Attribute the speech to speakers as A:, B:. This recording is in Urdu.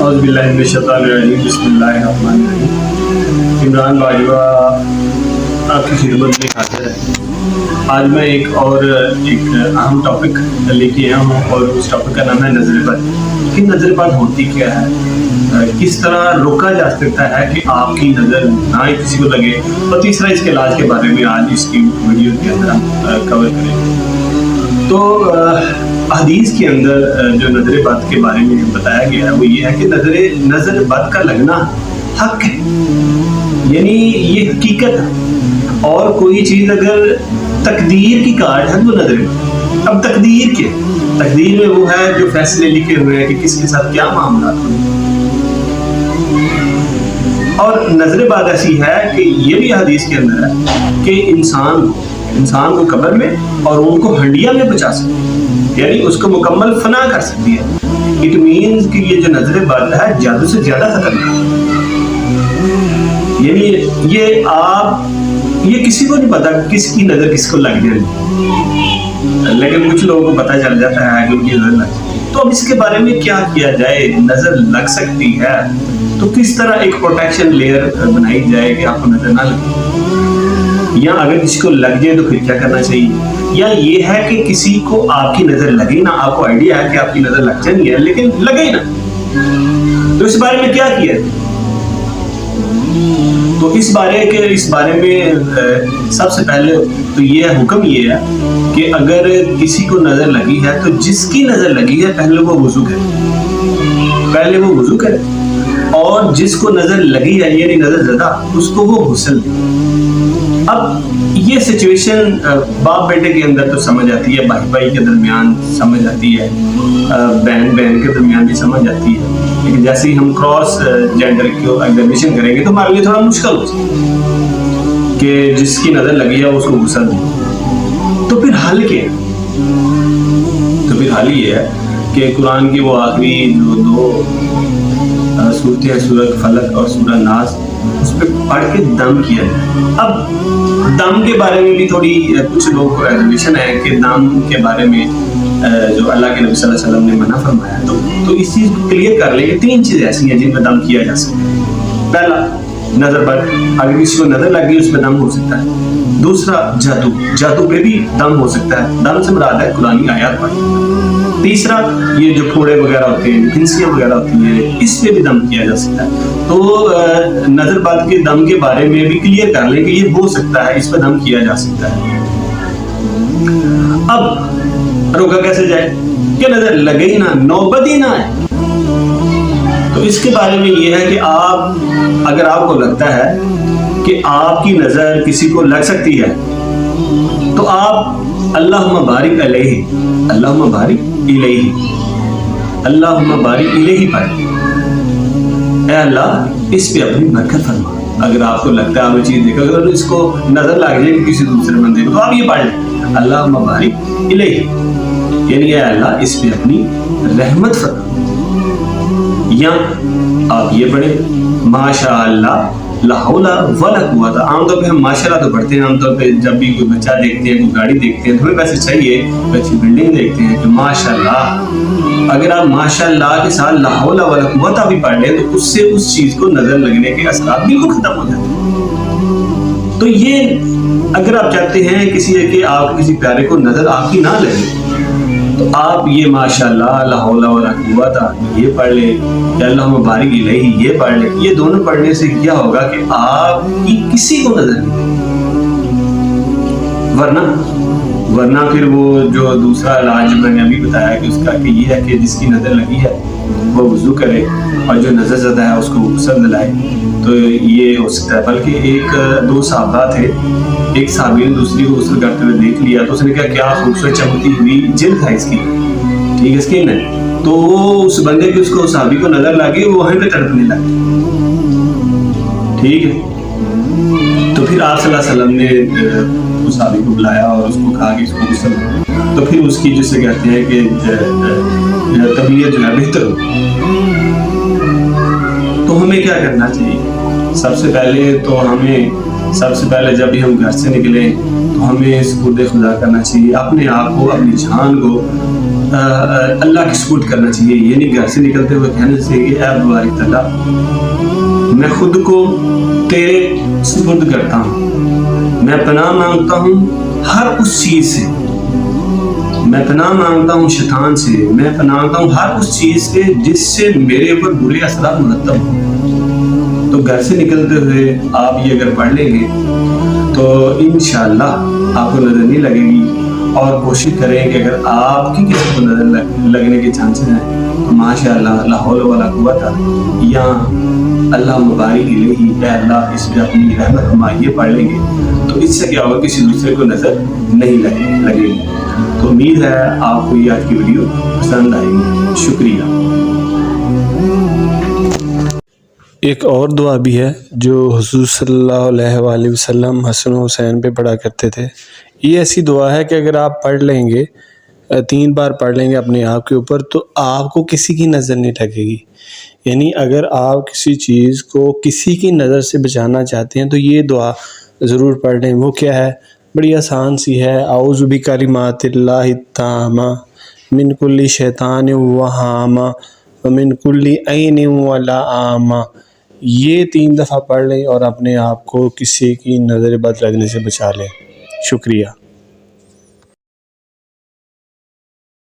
A: اعوذ باللہ من الشیطان الرجیم بسم اللہ الرحمن الرحیم۔ عمران باجوہ آپ کی خدمت میں حاضر ہے۔ آج میں ایک اہم ٹاپک لے کے آیا ہوں اور اس ٹاپک کا نام ہے نظر بد۔ کہ نظر بد ہوتی کیا ہے، کس طرح روکا جا سکتا ہے کہ آپ کی نظر نہ ہی کسی کو لگے، اور تیسرا اس کے علاج کے بارے میں آج اس کی ویڈیو کے اندر ہم کور کریں گے۔ تو حدیث کے اندر جو نظر بد کے بارے میں بتایا گیا ہے وہ یہ ہے کہ نظر بد کا لگنا حق ہے، یعنی یہ حقیقت ہے، اور کوئی چیز اگر تقدیر کی کارڈ ہے تو نظر بد۔ اب تقدیر کیا؟ تقدیر میں وہ ہے جو فیصلے لکھے ہوئے ہیں کہ کس کے ساتھ کیا معاملات ہوئے، اور نظر بد ایسی ہے کہ یہ بھی حدیث کے اندر ہے کہ انسان کو قبر میں اور ان کو ہنڈیا میں بچا سکتی ہے، یعنی اس کو مکمل فنا کر سکتی ہے۔ اٹ مینز کہ یہ جو نظر بد ہے جادو سے زیادہ خطرناک ہے، یعنی یہ کسی کو نہیں پتا کس کی نظر کس کو لگ جائے، لیکن کچھ لوگوں کو پتہ چل جاتا ہے کہ ان کی نظر لگ جائے۔ تو اب اس کے بارے میں کیا کیا جائے؟ نظر لگ سکتی ہے تو کس طرح ایک پروٹیکشن لیئر بنائی جائے کہ آپ کو نظر نہ لگے، یا اگر کسی کو لگ جائے تو پھر کیا کرنا چاہیے، یا یہ ہے کہ کسی کو آپ کی نظر لگے نہ، آپ کو آئیڈیا ہے کہ آپ کی نظر لگ جانی ہے لیکن لگے ہی نہ، تو اس بارے میں کیا کیا؟ تو اس بارے میں سب سے پہلے تو یہ حکم یہ ہے کہ اگر کسی کو نظر لگی ہے تو جس کی نظر لگی ہے پہلے وہ وضو کرے، اور جس کو نظر لگی ہے یعنی نظر زدہ اس کو وہ غسل دے۔ اب یہ سچویشن باپ بیٹے کے اندر تو سمجھ آتی ہے، بھائی بھائی کے درمیان سمجھ آتی ہے، بہن بہن کے درمیان بھی سمجھ آتی ہے، لیکن جیسے ہی ہم کراس جینڈر کو ایگزامینیشن کریں گے تو ہمارے لیے تھوڑا مشکل ہو سکتا ہے کہ جس کی نظر لگی ہے اس کو غسل دے۔ تو پھر حل کیا ہے؟ تو پھر حل یہ ہے کہ قرآن کی وہ آخری جو دو صورتیں ہیں، سورۃ فلق اور سورۃ ناس، اس پہ پڑھ کے دم کیا جائے۔ اب دم کے بارے میں بھی تھوڑی کچھ لوگوں کو ریزرویشن ہے کہ دم کے بارے میں جو اللہ کے نبی صلی اللہ علیہ وسلم نے منع فرمایا، تو اس چیز کو کلیئر کر لیں کہ 3 چیزیں ایسی ہیں جن پہ دم کیا جا سکتا ہے۔ پہلا نظر بد، اگر کسی کو نظر لگ گئی اس پہ دم ہو سکتا ہے۔ دوسرا جادو پہ بھی دم ہو سکتا ہے، دم سے مراد ہے قرآنی آیات پڑھ۔ تیسرا یہ جو پھوڑے وغیرہ ہوتے ہیں، پھنسیاں وغیرہ ہوتی ہیں، اس پہ بھی دم کیا جا سکتا ہے۔ تو نظر بد کے دم کے بارے میں بھی کلیئر کر لیں کہ یہ ہو سکتا ہے، اس پہ دم کیا جا سکتا ہے۔ اب روکا کیسے جائے کہ نظر لگے ہی نہ، نوبت ہی نہ آئے؟ تو اس کے بارے میں یہ ہے کہ اگر آپ کو لگتا ہے کہ آپ کی نظر کسی کو لگ سکتی ہے تو آپ اللہم بارک علیہ، اللہم بارک الیہ، اللہم بارک الیہ پڑھیں، اے اللہ اس پہ اپنی برکت فرما۔ اگر آپ کو لگتا ہے آپ یہ چیز دیکھو، اگر اس کو نظر لگ جائے کسی دوسرے بندے کو تو آپ یہ پڑھ لیں اللہم بارک الیہ، یعنی اے اللہ اس پہ اپنی رحمت فرما۔ یا آپ یہ پڑھیں ماشاء اللہ لا حول ولا قوت۔ عام طور پہ ہم ماشاء اللہ تو پڑھتے ہیں، عام طور پہ جب بھی کوئی بچہ دیکھتے ہیں، کوئی گاڑی دیکھتے ہیں تو ہمیں ویسے چاہیے کوئی اچھی بلڈنگ دیکھتے ہیں کہ ماشاء اللہ۔ اگر آپ ماشاء اللہ کے ساتھ لا حول ولا قوت بھی پڑھ لیں تو اس سے اس چیز کو نظر لگنے کے اثرات بالکل ختم ہو جاتے ہیں۔ تو یہ اگر آپ چاہتے ہیں کہ آپ کسی پیارے کو نظر آپ کی نہ لگے تو آپ یہ ماشاء اللہ لا حول ولا قوت یہ پڑھ لیں، یا اللہم بارک الیہ یہ پڑھ لیں۔ یہ دونوں پڑھنے سے کیا ہوگا کہ آپ کی کسی کو نظر نہیں، ورنہ پھر وہ جو دوسرا علاج میں نے ابھی بتایا کہ اس کا کہ یہ ہے کہ جس کی نظر لگی ہے وہ وضو کرے، اور جو نظر زدہ ہے اس کو غسل دلائے، تو یہ ہو سکتا ہے۔ بلکہ 2 صحابہ تھے، ایک صحابی نے دوسری کو غسل کرتے ہوئے دیکھ لیا تو اس نے کہا کیا خوبصورت چمکتی ہوئی جلد ہے اس کی، ٹھیک ہے، اسکن ہے، تو وہ اس بندے کی اس صحابی کو نظر لگی، وہ وہیں پہ تڑپنے لگے، ٹھیک ہے۔ تو پھر آپ صلی اللہ علیہ وسلم نے اس صحابی کو بلایا اور اس کو کہا کہ اس کو غسل دو، تو پھر اس کی جسے کہتے ہیں کہ طبیعت جو ہے بہتر ہو۔ تو ہمیں کیا کرنا چاہیے؟ سب سے پہلے جب بھی ہم گھر سے نکلیں تو ہمیں سپرد خدا کرنا چاہیے اپنے آپ کو، اپنی جان کو اللہ کی سپورٹ کرنا چاہیے. یہ نہیں گھر سے نکلتے ہوئے کہنا چاہیے کہ اے مبارک تعالیٰ میں خود کو تیرے سپرد کرتا ہوں, میں پناہ مانگتا ہوں ہر اس چیز سے, میں پناہ مانگتا ہوں شیطان سے, میں پناہ مانگتا ہوں ہر اس چیز سے جس سے میرے اوپر برے اثرات مرتب ہوں. تو گھر سے نکلتے ہوئے آپ یہ اگر پڑھ لیں گے تو انشاءاللہ آپ کو نظر نہیں لگے گی. اور کوشش کریں کہ اگر آپ کی کسی کو نظر لگنے کے چانسز ہیں تو ماشاءاللہ لا حول ولا قوت یا اللہ مبارک الیہ, اے اللہ اس پہ اپنی رحمت ہمائیے پڑھ لیں گے تو اس سے کیا ہوگا کسی دوسرے کو نظر نہیں لگے گی. تو امید ہے آپ کو یہ آج کی ویڈیو پسند آئے گی. شکریہ.
B: ایک اور دعا بھی ہے جو حضور صلی اللہ علیہ وآلہ وسلم حسن و حسین پہ پڑھا کرتے تھے. یہ ایسی دعا ہے کہ اگر آپ پڑھ لیں گے 3 بار پڑھ لیں گے اپنے آپ کے اوپر تو آپ کو کسی کی نظر نہیں لگے گی. یعنی اگر آپ کسی چیز کو کسی کی نظر سے بچانا چاہتے ہیں تو یہ دعا ضرور پڑھ لیں. وہ کیا ہے؟ بڑی آسان سی ہے. اعوذ بکلمات اللہ التامہ من کل شیطان وہامہ ومن کل عین ولامہ. یہ 3 دفعہ پڑھ لیں اور اپنے آپ کو کسی کی نظر بد لگنے سے بچا لیں. شکریہ.